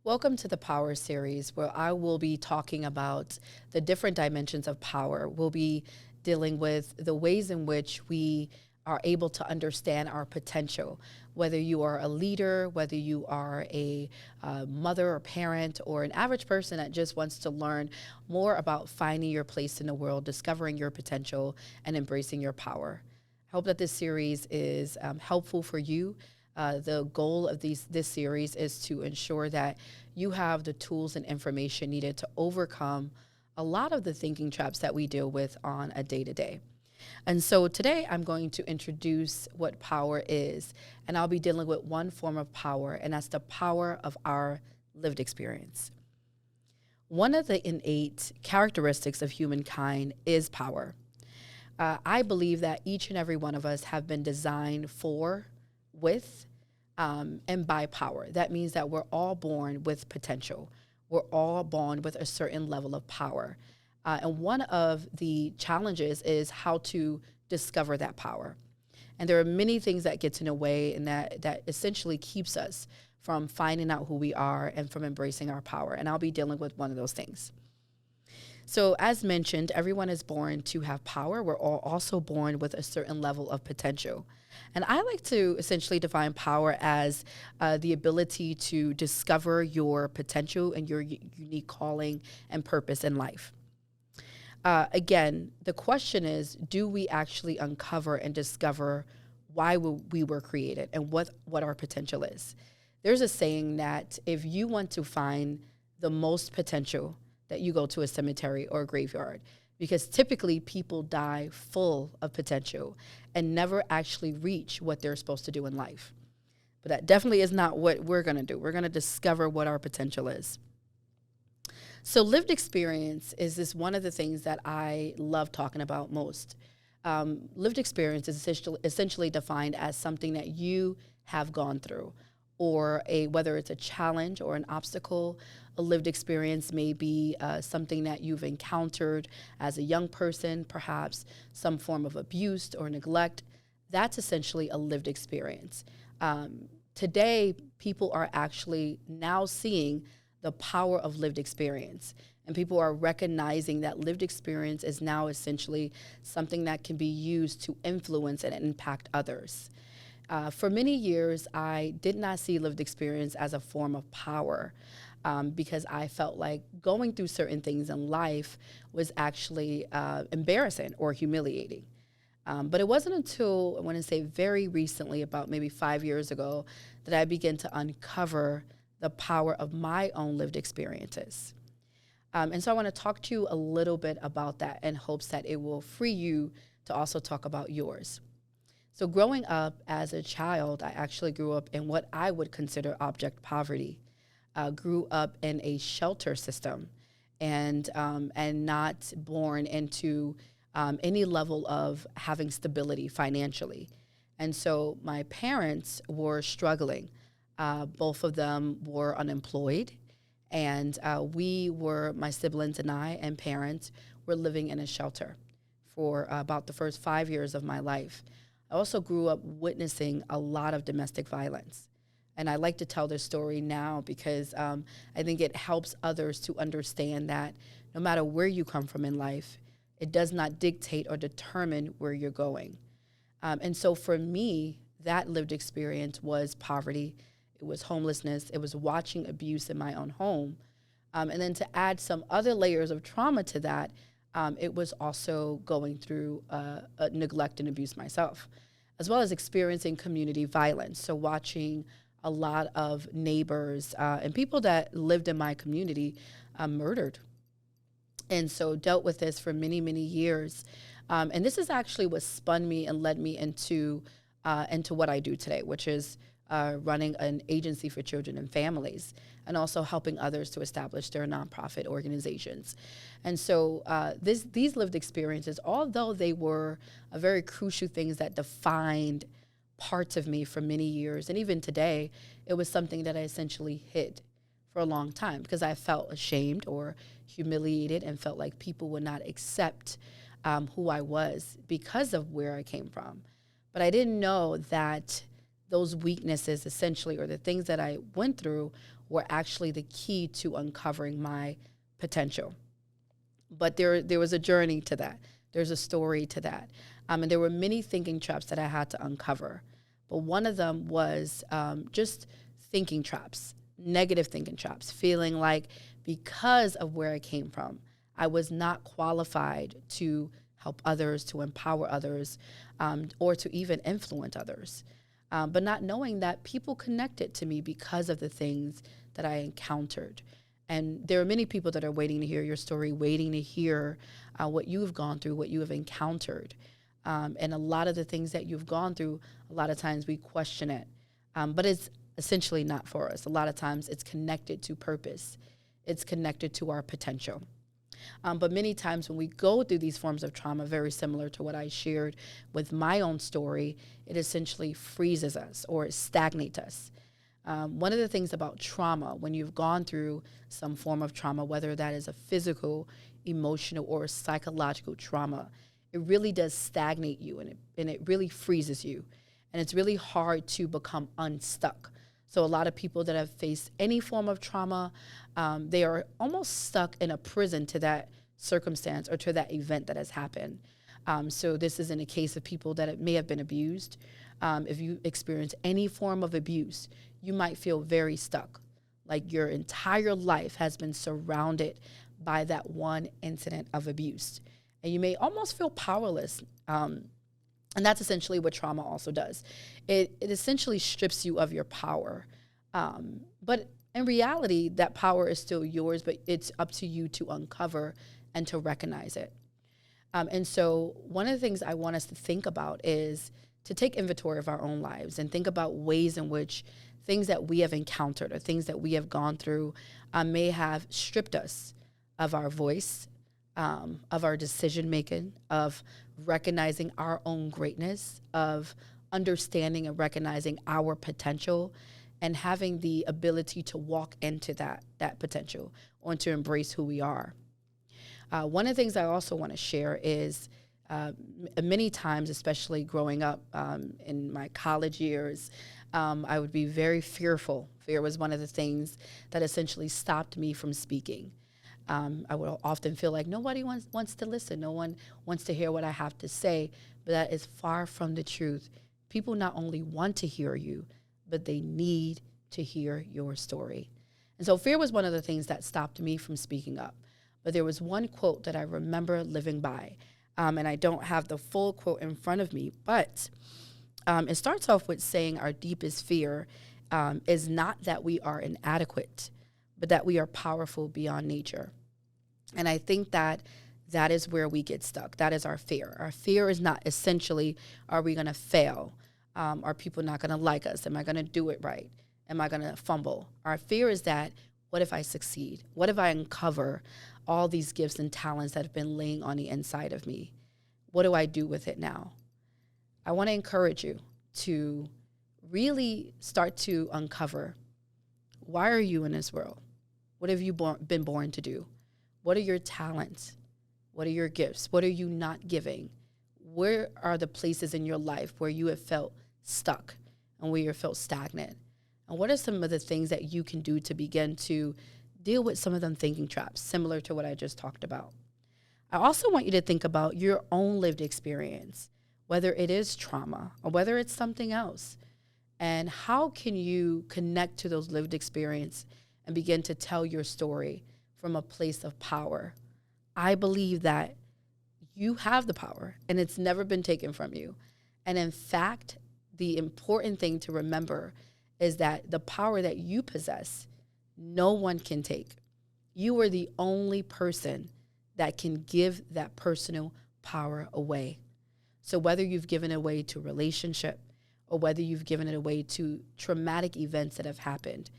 Welcome to the Power Series, where I will be talking about the different dimensions of power. We'll be dealing with the ways in which we are able to understand our potential, whether you are a leader, whether you are a mother or parent, or an average person that just wants to learn more about finding your place in the world, discovering your potential, and embracing your power. I hope that this series is helpful for you. The goal of this series is to ensure that you have the tools and information needed to overcome a lot of the thinking traps that we deal with on a day-to-day. And so today I'm going to introduce what power is, and I'll be dealing with one form of power, and that's the power of our lived experience. One of the innate characteristics of humankind is power. I believe that each and every one of us have been designed with and by power. That means that we're all born with potential. We're all born with a certain level of power. And one of the challenges is how to discover that power. And there are many things that get in the way, and that essentially keeps us from finding out who we are and from embracing our power. And I'll be dealing with one of those things. So as mentioned, everyone is born to have power. We're all also born with a certain level of potential. And I like to essentially define power as the ability to discover your potential and your unique calling and purpose in life. Again, the question is, do we actually uncover and discover why we were created and what our potential is? There's a saying that if you want to find the most potential, that you go to a cemetery or a graveyard, because typically people die full of potential and never actually reach what they're supposed to do in life. But that definitely is not what we're going to do. We're going to discover what our potential is. So lived experience is one of the things that I love talking about most. Lived experience is essentially defined as something that you have gone through, or whether it's a challenge or an obstacle. A lived experience may be something that you've encountered as a young person, perhaps some form of abuse or neglect. That's essentially a lived experience. Today, people are actually now seeing the power of lived experience, and people are recognizing that lived experience is now essentially something that can be used to influence and impact others. For many years, I did not see lived experience as a form of power because I felt like going through certain things in life was actually embarrassing or humiliating. But it wasn't until, I want to say very recently, about maybe 5 years ago, that I began to uncover the power of my own lived experiences. And so I want to talk to you a little bit about that in hopes that it will free you to also talk about yours. So growing up as a child, I actually grew up in what I would consider abject poverty. Grew up in a shelter system and not born into any level of having stability financially. And so my parents were struggling. Both of them were unemployed, and my siblings and I and parents were living in a shelter for about the first 5 years of my life. I also grew up witnessing a lot of domestic violence. And I like to tell this story now because I think it helps others to understand that no matter where you come from in life, it does not dictate or determine where you're going. And so for me, that lived experience was poverty. It was homelessness. It was watching abuse in my own home. And then to add some other layers of trauma to that, it was also going through neglect and abuse myself, as well as experiencing community violence. So watching a lot of neighbors and people that lived in my community murdered. And so dealt with this for many, many years. And this is actually what spun me and led me into what I do today, which is running an agency for children and families, and also helping others to establish their nonprofit organizations. And so these lived experiences, although they were very crucial things that defined parts of me for many years, and even today, it was something that I essentially hid for a long time because I felt ashamed or humiliated and felt like people would not accept who I was because of where I came from. But I didn't know that those weaknesses essentially, or the things that I went through, were actually the key to uncovering my potential. But there was a journey to that. There's a story to that. And there were many thinking traps that I had to uncover. But one of them was just thinking traps, negative thinking traps, feeling like because of where I came from, I was not qualified to help others, to empower others, or to even influence others. But not knowing that people connected to me because of the things that I encountered. And there are many people that are waiting to hear your story, waiting to hear what you've gone through, what you have encountered. And a lot of the things that you've gone through, a lot of times we question it. But it's essentially not for us. A lot of times it's connected to purpose. It's connected to our potential. But many times when we go through these forms of trauma, very similar to what I shared with my own story, it essentially freezes us or it stagnates us. One of the things about trauma, when you've gone through some form of trauma, whether that is a physical, emotional, or psychological trauma, it really does stagnate you and it really freezes you. And it's really hard to become unstuck. So a lot of people that have faced any form of trauma, they are almost stuck in a prison to that circumstance or to that event that has happened. So this is in a case of people that may have been abused. If you experience any form of abuse, you might feel very stuck, like your entire life has been surrounded by that one incident of abuse. And you may almost feel powerless. And that's essentially what trauma also does. It essentially strips you of your power. But in reality, that power is still yours, but it's up to you to uncover and to recognize it. And so one of the things I want us to think about is to take inventory of our own lives and think about ways in which things that we have encountered or things that we have gone through may have stripped us of our voice, of our decision making, of recognizing our own greatness, of understanding and recognizing our potential, and having the ability to walk into that potential or to embrace who we are. One of the things I also want to share is many times, especially growing up in my college years, I would be very fearful. Fear was one of the things that essentially stopped me from speaking. I would often feel like nobody wants to listen. No one wants to hear what I have to say, but that is far from the truth. People not only want to hear you, but they need to hear your story. And so fear was one of the things that stopped me from speaking up. But there was one quote that I remember living by, and I don't have the full quote in front of me, but it starts off with saying our deepest fear is not that we are inadequate, but that we are powerful beyond nature. And I think that is where we get stuck. That is our fear. Our fear is not essentially, are we going to fail? Are people not going to like us? Am I going to do it right? Am I going to fumble? Our fear is that, what if I succeed? What if I uncover all these gifts and talents that have been laying on the inside of me? What do I do with it now? I want to encourage you to really start to uncover, why are you in this world? What have you been born to do? What are your talents? What are your gifts? What are you not giving? Where are the places in your life where you have felt stuck and where you have felt stagnant? And what are some of the things that you can do to begin to deal with some of them thinking traps, similar to what I just talked about? I also want you to think about your own lived experience, whether it is trauma or whether it's something else. And how can you connect to those lived experience and begin to tell your story from a place of power? I believe that you have the power and it's never been taken from you. And in fact, the important thing to remember is that the power that you possess, no one can take. You are the only person that can give that personal power away. So whether you've given it away to relationship or whether you've given it away to traumatic events that have happened,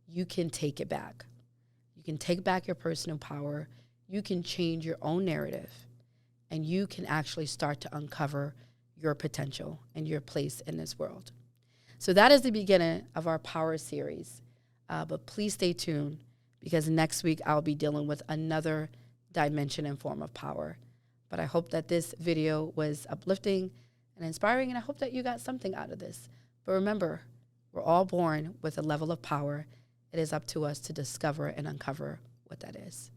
you can take it back. You can take back your personal power. You can change your own narrative, and you can actually start to uncover your potential and your place in this world. So that is the beginning of our Power series. But please stay tuned, because next week I'll be dealing with another dimension and form of power. But I hope that this video was uplifting and inspiring, and I hope that you got something out of this. But remember, we're all born with a level of power, It is up to us to discover and uncover what that is.